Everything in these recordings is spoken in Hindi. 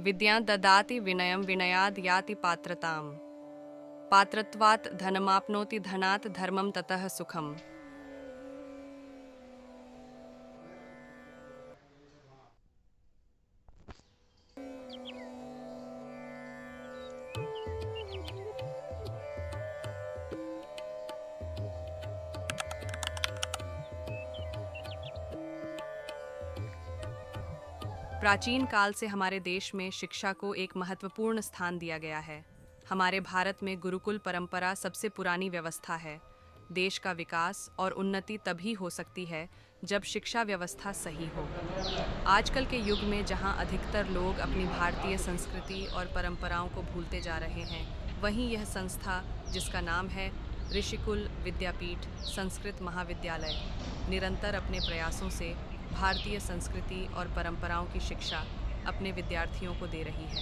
विद्यां ददाति विनयं विनयाद् याति पात्रतां पात्रत्वात् धनमाप्नोति धनात् धर्मं ततः सुखम्। प्राचीन काल से हमारे देश में शिक्षा को एक महत्वपूर्ण स्थान दिया गया है। हमारे भारत में गुरुकुल परंपरा सबसे पुरानी व्यवस्था है। देश का विकास और उन्नति तभी हो सकती है जब शिक्षा व्यवस्था सही हो। आजकल के युग में जहां अधिकतर लोग अपनी भारतीय संस्कृति और परंपराओं को भूलते जा रहे हैं, वहीं यह संस्था जिसका नाम है ऋषिकुल विद्यापीठ संस्कृत महाविद्यालय निरंतर अपने प्रयासों से भारतीय संस्कृति और परंपराओं की शिक्षा अपने विद्यार्थियों को दे रही है।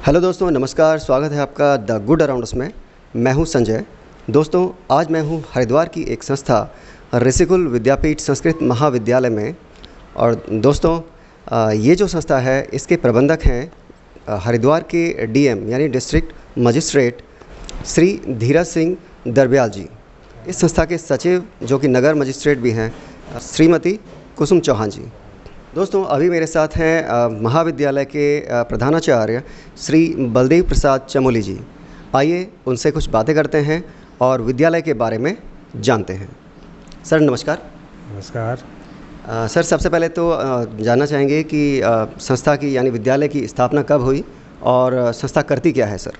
हेलो दोस्तों, नमस्कार। स्वागत है आपका द गुड अराउंड्स में। मैं हूं संजय। दोस्तों, आज मैं हूं हरिद्वार की एक संस्था ऋषिकुल विद्यापीठ संस्कृत महाविद्यालय में। और दोस्तों, ये जो संस्था है इसके प्रबंधक हैं हरिद्वार के डीएम यानी डिस्ट्रिक्ट मजिस्ट्रेट श्री धीरज सिंह दरब्याल जी। इस संस्था के सचिव जो कि नगर मजिस्ट्रेट भी हैं श्रीमती कुसुम चौहान जी। दोस्तों, अभी मेरे साथ हैं महाविद्यालय के प्रधानाचार्य श्री बलदेव प्रसाद चमोली जी। आइए उनसे कुछ बातें करते हैं और विद्यालय के बारे में जानते हैं। सर नमस्कार। नमस्कार। सर, सबसे पहले तो जानना चाहेंगे कि संस्था की यानी विद्यालय की स्थापना कब हुई और संस्था करती क्या है सर?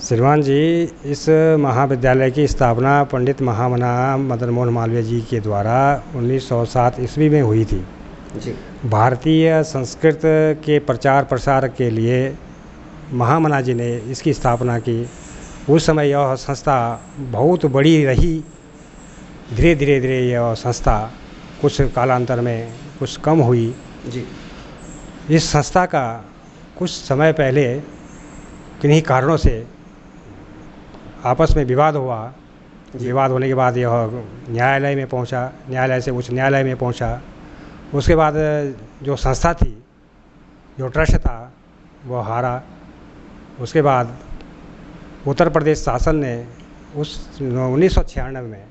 श्रीमान जी, इस महाविद्यालय की स्थापना पंडित महामना मदन मोहन मालवीय जी के द्वारा 1907 ईस्वी में हुई थी जी। भारतीय संस्कृत के प्रचार प्रसार के लिए महामना जी ने इसकी स्थापना की। उस समय यह संस्था बहुत बड़ी रही। धीरे धीरे यह संस्था कुछ कालांतर में कुछ कम हुई जी। इस संस्था का कुछ समय पहले किन्हीं कारणों से आपस में विवाद हुआ। विवाद होने के बाद यह न्यायालय में पहुंचा, न्यायालय से उच्च न्यायालय में पहुंचा। उसके बाद जो संस्था थी, जो ट्रस्ट था, वह हारा। उसके बाद उत्तर प्रदेश शासन ने उस 1996 में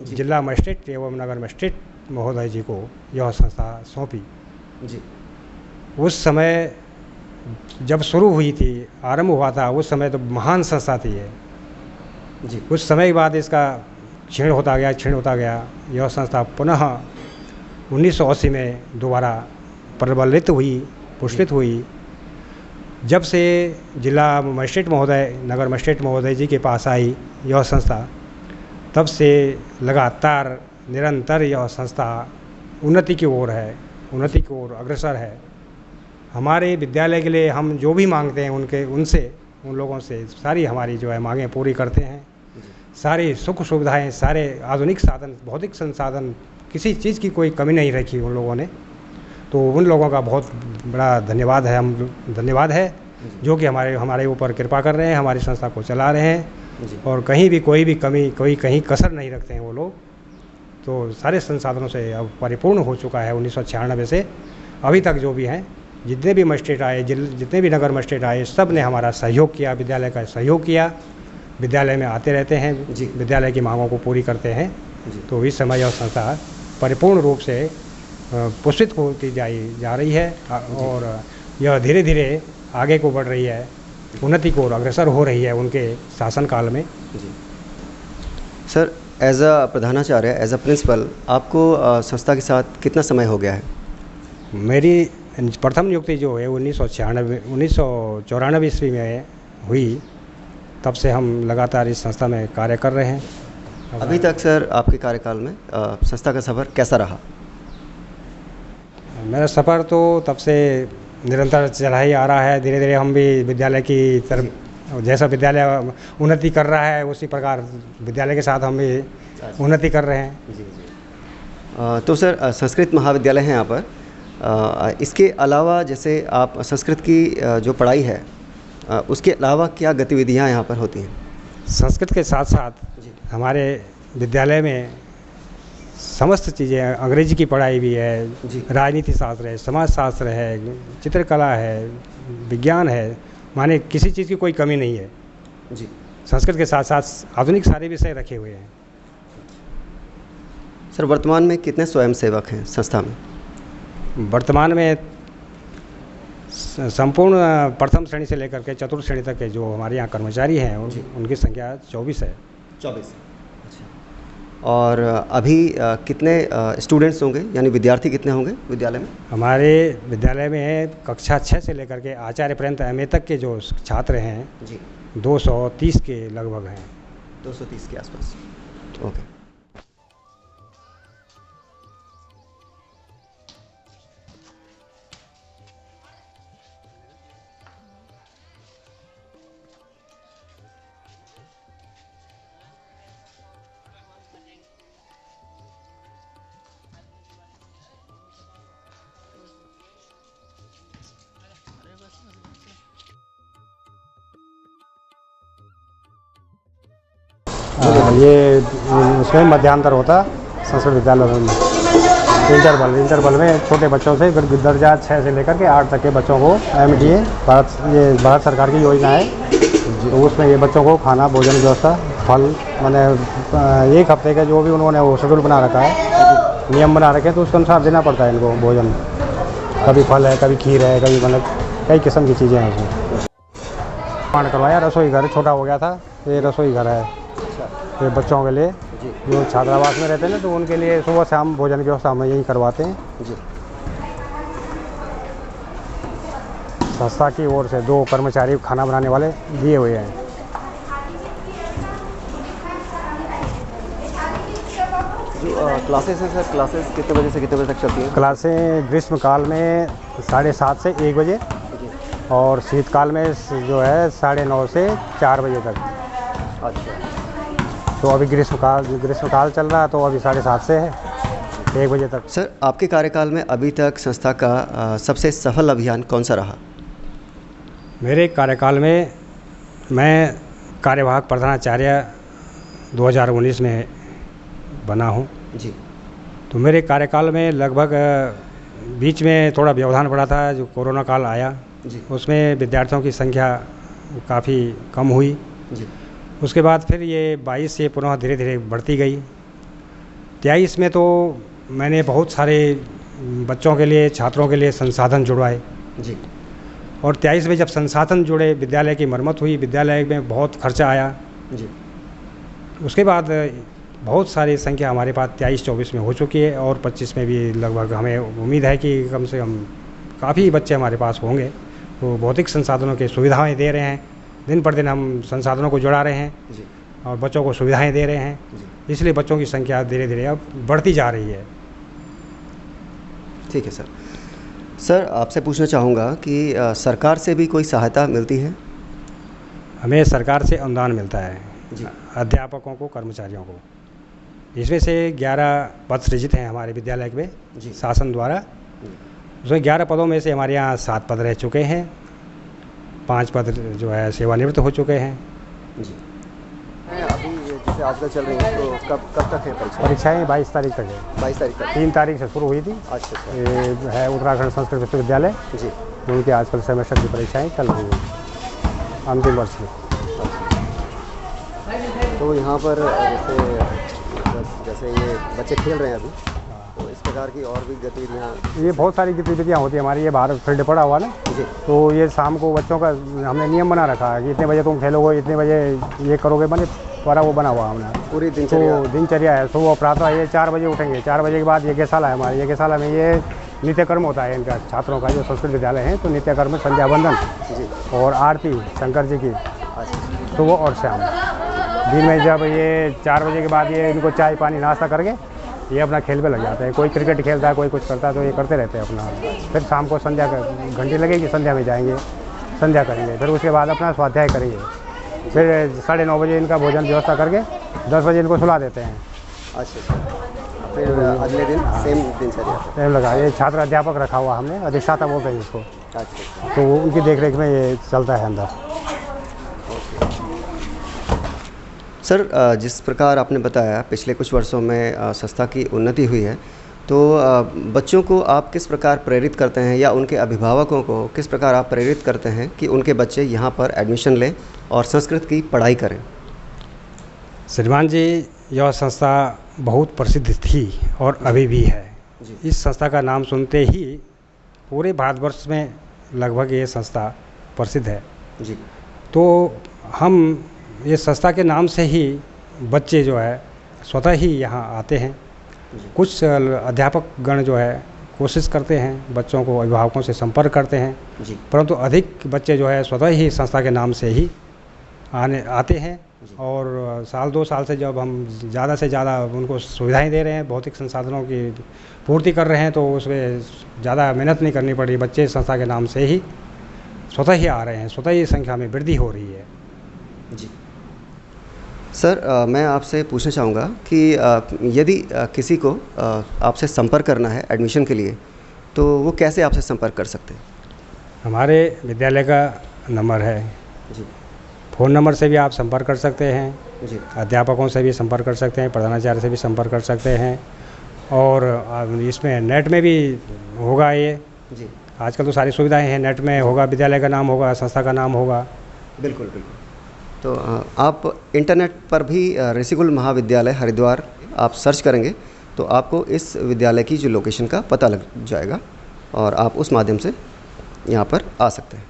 जिला मजिस्ट्रेट एवं नगर मजिस्ट्रेट महोदय जी को यह संस्था सौंपी जी। उस समय जब शुरू हुई थी, आरंभ हुआ था, उस समय तो महान संस्था थी ये जी। कुछ समय के बाद इसका क्षीण होता गया। यह संस्था पुनः 1980 में दोबारा प्रबलित हुई, पुष्पित हुई। जब से जिला मजिस्ट्रेट महोदय, नगर मजिस्ट्रेट महोदय जी के पास आई यह संस्था, तब से लगातार निरंतर यह संस्था उन्नति की ओर अग्रसर है। हमारे विद्यालय के लिए हम जो भी मांगते हैं उन लोगों से सारी हमारी जो है मांगें पूरी करते हैं। सारी सुख सुविधाएं, सारे आधुनिक साधन, भौतिक संसाधन, किसी चीज़ की कोई कमी नहीं रखी उन लोगों ने। तो उन लोगों का बहुत बड़ा धन्यवाद है जो कि हमारे ऊपर कृपा कर रहे हैं, हमारी संस्था को चला रहे हैं। और कहीं भी कोई भी कमी, कहीं कसर नहीं रखते हैं वो लोग। तो सारे संसाधनों से अब परिपूर्ण हो चुका है। 1996 से अभी तक जो भी हैं, जितने भी मजिस्ट्रेट आए, जितने भी नगर मजिस्ट्रेट आए, सब ने हमारा सहयोग किया, विद्यालय का सहयोग किया। विद्यालय में आते रहते हैं जी, विद्यालय की मांगों को पूरी करते हैं जी। तो इस समय यह संस्था परिपूर्ण रूप से पुष्पित होती जा रही है और यह धीरे धीरे आगे को बढ़ रही है, उन्नति को अग्रसर हो रही है उनके शासनकाल में जी। सर, एज अ प्रधानाचार्य, एज अ प्रिंसिपल, आपको संस्था के साथ कितना समय हो गया है? मेरी प्रथम नियुक्ति जो है 1994 ईस्वी में हुई। तब से हम लगातार इस संस्था में कार्य कर रहे हैं। अभी तक सर आपके कार्यकाल में संस्था का सफ़र कैसा रहा? मेरा सफ़र तो तब से निरंतर चला ही आ रहा है। धीरे धीरे हम भी विद्यालय की तरफ, जैसा विद्यालय उन्नति कर रहा है उसी प्रकार विद्यालय के साथ हम भी उन्नति कर रहे हैं जी। तो सर, संस्कृत महाविद्यालय है यहाँ पर। इसके अलावा जैसे आप संस्कृत की जो पढ़ाई है, उसके अलावा क्या गतिविधियाँ यहाँ पर होती हैं? संस्कृत के साथ साथ हमारे विद्यालय में समस्त चीज़ें, अंग्रेजी की पढ़ाई भी है, जी। राजनीति शास्त्र है, समाज शास्त्र है, चित्रकला है, विज्ञान है, माने किसी चीज़ की कोई कमी नहीं है। जी। संस्कृत के साथ साथ आधुनिक सारे विषय रखे हुए हैं। सर, वर्तमान में कितने स्वयंसेवक हैं संस्था में? वर्तमान में संपूर्ण प्रथम श्रेणी से लेकर के चतुर्थ श्रेणी तक के जो हमारे यहाँ कर्मचारी हैं जी। उनकी संख्या 24 है। 24। अच्छा। और अभी कितने स्टूडेंट्स होंगे, यानी विद्यार्थी कितने होंगे विद्यालय में? हमारे विद्यालय में कक्षा 6 से लेकर के आचार्य पर्यंत MA तक के जो छात्र हैं जी। 230 के लगभग हैं। 230 के आसपास। ओके। ये उसमें मध्यांतर होता संस्कृत विद्यालय में इंटरवल में छोटे बच्चों से दर्जा 6 से लेकर के 8 तक के बच्चों को MDA भारत सरकार की योजना है। तो उसमें ये बच्चों को खाना, भोजन व्यवस्था, फल, मैंने 1 हफ्ते का जो भी उन्होंने वो शेड्यूल बना रखा है, नियम बना रखे हैं, तो उसके अनुसार देना पड़ता है इनको भोजन। कभी फल है, कभी खीर है, कभी मतलब कई किस्म की चीज़ें हैं उसमें। निर्माण करवाया, रसोई घर छोटा हो गया था, ये रसोई घर है ये बच्चों के लिए जो छात्रावास में रहते हैं ना, तो उनके लिए सुबह शाम भोजन की व्यवस्था हम यहीं करवाते हैं जी। संस्था की ओर से 2 कर्मचारी खाना बनाने वाले दिए हुए हैं। जो क्लासेस हैं सर, क्लासेस कितने बजे से कितने बजे तक चलती हैं? क्लासें ग्रीष्म काल में 7:30 से 1 बजे और शीतकाल में जो है 9:30 से 4 बजे तक। अच्छा। तो अभी ग्रीष्मकाल चल रहा है, तो अभी 7:30 से है 1 बजे तक। सर, आपके कार्यकाल में अभी तक संस्था का सबसे सफल अभियान कौन सा रहा? मेरे कार्यकाल में मैं कार्यवाहक प्रधानाचार्य 2019 में बना हूँ जी। तो मेरे कार्यकाल में लगभग बीच में थोड़ा व्यवधान पड़ा था, जो कोरोना काल आया जी। उसमें विद्यार्थियों की संख्या काफ़ी कम हुई जी। उसके बाद फिर ये 22 से पुनः धीरे धीरे बढ़ती गई। 23 में तो मैंने बहुत सारे बच्चों के लिए, छात्रों के लिए संसाधन जुड़वाए जी। और 23 में जब संसाधन जुड़े, विद्यालय की मरम्मत हुई, विद्यालय में बहुत खर्चा आया जी। उसके बाद बहुत सारी संख्या हमारे पास 23-24 में हो चुकी है और 25 में भी लगभग हमें उम्मीद है कि कम से कम काफ़ी बच्चे हमारे पास होंगे। तो भौतिक संसाधनों की सुविधाएं दे रहे हैं, दिन पर दिन हम संसाधनों को जुड़ा रहे हैं जी। और बच्चों को सुविधाएं दे रहे हैं जी। इसलिए बच्चों की संख्या धीरे धीरे अब बढ़ती जा रही है। ठीक है सर। सर, आपसे पूछना चाहूँगा कि सरकार से भी कोई सहायता मिलती है? हमें सरकार से अनुदान मिलता है जी। अध्यापकों को, कर्मचारियों को। इसमें से 11 पद सृजित हैं हमारे विद्यालय में जी। शासन द्वारा। उसमें 11 पदों में से हमारे यहाँ 7 पद रह चुके हैं, 5 पद जो है सेवानिवृत्त हो चुके हैं। जी। अभी जैसे आजकल चल रही है, तो कब तक है परीक्षा? परीक्षाएँ 22 तारीख तक है। 22 तारीख तक। 3 तारीख से शुरू हुई थी। अच्छा। ये है उत्तराखंड संस्कृत विश्वविद्यालय जी। उनके आजकल सेमेस्टर की परीक्षाएँ चल रही हैं अंतिम वर्ष में। तो यहाँ पर जैसे ये बच्चे खेल रहे हैं अभी, तो इस प्रकार की और भी गतिविधियाँ? ये बहुत सारी गतिविधियाँ होती हैं हमारी। ये भारत फील्ड पड़ा हुआ ना, जी। तो ये शाम को बच्चों का हमने नियम बना रखा है कि इतने बजे तुम खेलोगे, इतने बजे ये करोगे, मैंने पूरा वो बना हुआ हमने पूरी दिनचर्या। तो दिनचर्या है। सुबह प्रातः ये 4 बजे उठेंगे, 4 बजे के बाद यज्ञशाला है हमारी। यज्ञशाला में ये नित्यकर्म होता है इनका, छात्रों का, जो संस्कृत विद्यालय है तो नित्यकर्म संध्या वंदन जी। और आरती शंकर जी की अच्छा। सुबह और शाम। दिन में जब ये 4 बजे के बाद ये इनको चाय पानी नाश्ता करके ये अपना खेल पे लग जाते हैं। कोई क्रिकेट खेलता है, कोई कुछ करता है, तो ये करते रहते हैं अपना। फिर शाम को संध्या घंटी लगेगी, संध्या में जाएंगे, संध्या करेंगे, फिर उसके बाद अपना स्वाध्याय करेंगे। फिर 9:30 बजे इनका भोजन व्यवस्था करके 10 बजे इनको सुला देते हैं। अच्छा। फिर अगले दिन सेम दिनचर्या टाइम लगा। ये छात्र अध्यापक रखा हुआ हमने, अधिष्ठाता बोलते हैं इसको। अच्छा। तो उनकी देखरेख में ये चलता है अंदर। सर जिस प्रकार आपने बताया पिछले कुछ वर्षों में संस्था की उन्नति हुई है, तो बच्चों को आप किस प्रकार प्रेरित करते हैं या उनके अभिभावकों को किस प्रकार आप प्रेरित करते हैं कि उनके बच्चे यहाँ पर एडमिशन लें और संस्कृत की पढ़ाई करें? श्रीमान जी, यह संस्था बहुत प्रसिद्ध थी और अभी भी है। इस संस्था का नाम सुनते ही पूरे भारतवर्ष में लगभग ये संस्था प्रसिद्ध है जी। तो हम ये संस्था के नाम से ही बच्चे जो है स्वतः ही यहाँ आते हैं। कुछ अध्यापक गण जो है कोशिश करते हैं, बच्चों को अभिभावकों से संपर्क करते हैं, परंतु अधिक बच्चे जो है स्वतः ही संस्था के नाम से ही आते हैं। और साल 2 साल से जब हम ज़्यादा से ज़्यादा उनको सुविधाएं दे रहे हैं, भौतिक संसाधनों की पूर्ति कर रहे हैं, तो उसमें ज़्यादा मेहनत नहीं करनी पड़ रही। बच्चे संस्था के नाम से ही स्वतः ही आ रहे हैं, स्वतः ही संख्या में वृद्धि हो रही है जी। सर मैं आपसे पूछना चाहूँगा कि यदि किसी को आपसे संपर्क करना है एडमिशन के लिए, तो वो कैसे आपसे संपर्क कर सकते हैं? हमारे विद्यालय का नंबर है जी। फ़ोन नंबर से भी आप संपर्क कर सकते हैं जी। अध्यापकों से भी संपर्क कर सकते हैं, प्रधानाचार्य से भी संपर्क कर सकते हैं, और इसमें नेट में भी होगा ये जी। आजकल तो सारी सुविधाएं हैं, नेट में होगा, विद्यालय का नाम होगा, संस्था का नाम होगा। बिल्कुल बिल्कुल। तो आप इंटरनेट पर भी ऋषिकुल महाविद्यालय हरिद्वार आप सर्च करेंगे तो आपको इस विद्यालय की जो लोकेशन का पता लग जाएगा और आप उस माध्यम से यहाँ पर आ सकते हैं।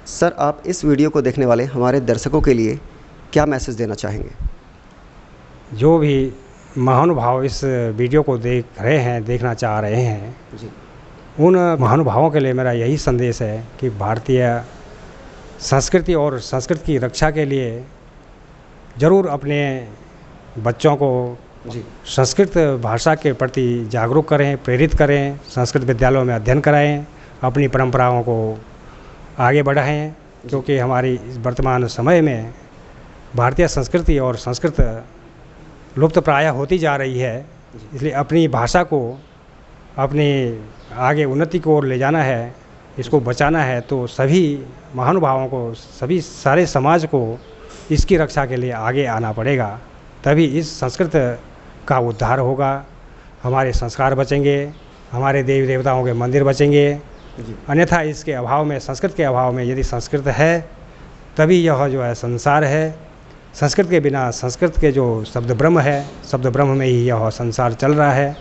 सर आप इस वीडियो को देखने वाले हमारे दर्शकों के लिए क्या मैसेज देना चाहेंगे? जो भी महानुभाव इस वीडियो को देख रहे हैं, देखना चाह रहे हैं जी। उन महानुभावों के लिए मेरा यही संदेश है कि भारतीय संस्कृति और संस्कृति की रक्षा के लिए ज़रूर अपने बच्चों को जी। संस्कृत भाषा के प्रति जागरूक करें, प्रेरित करें, संस्कृत विद्यालयों में अध्ययन कराएं, अपनी परंपराओं को आगे बढ़ाएं, क्योंकि हमारी इस वर्तमान समय में भारतीय संस्कृति और संस्कृत लुप्त प्राय होती जा रही है। इसलिए अपनी भाषा को अपनी आगे उन्नति की ओर ले जाना है, इसको बचाना है, तो सभी महानुभावों को, सभी सारे समाज को इसकी रक्षा के लिए आगे आना पड़ेगा। तभी इस संस्कृत का उद्धार होगा, हमारे संस्कार बचेंगे, हमारे देवी देवताओं के मंदिर बचेंगे। अन्यथा इसके अभाव में, संस्कृत के अभाव में, यदि संस्कृत है तभी यह जो है संसार है। संस्कृत के बिना, संस्कृत के जो शब्द ब्रह्म है, शब्द ब्रह्म में ही यह संसार चल रहा है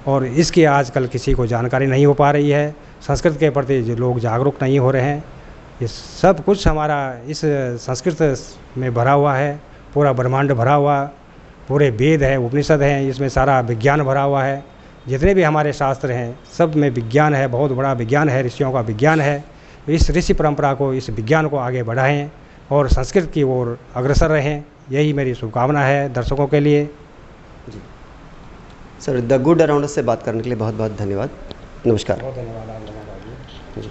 और इसकी आजकल किसी को जानकारी नहीं हो पा रही है। संस्कृत के प्रति जो लोग जागरूक नहीं हो रहे हैं। ये सब कुछ हमारा इस संस्कृत में भरा हुआ है, पूरा ब्रह्मांड भरा हुआ, पूरे वेद है, उपनिषद हैं, इसमें सारा विज्ञान भरा हुआ है। जितने भी हमारे शास्त्र हैं सब में विज्ञान है, बहुत बड़ा विज्ञान है, ऋषियों का विज्ञान है। इस ऋषि परंपरा को, इस विज्ञान को आगे बढ़ाएं और संस्कृत की ओर अग्रसर रहें, यही मेरी शुभकामना है दर्शकों के लिए। जी सर, द गुड अराउंड से बात करने के लिए बहुत बहुत धन्यवाद। नमस्कार। बहुत धन्यवाद आप। जी।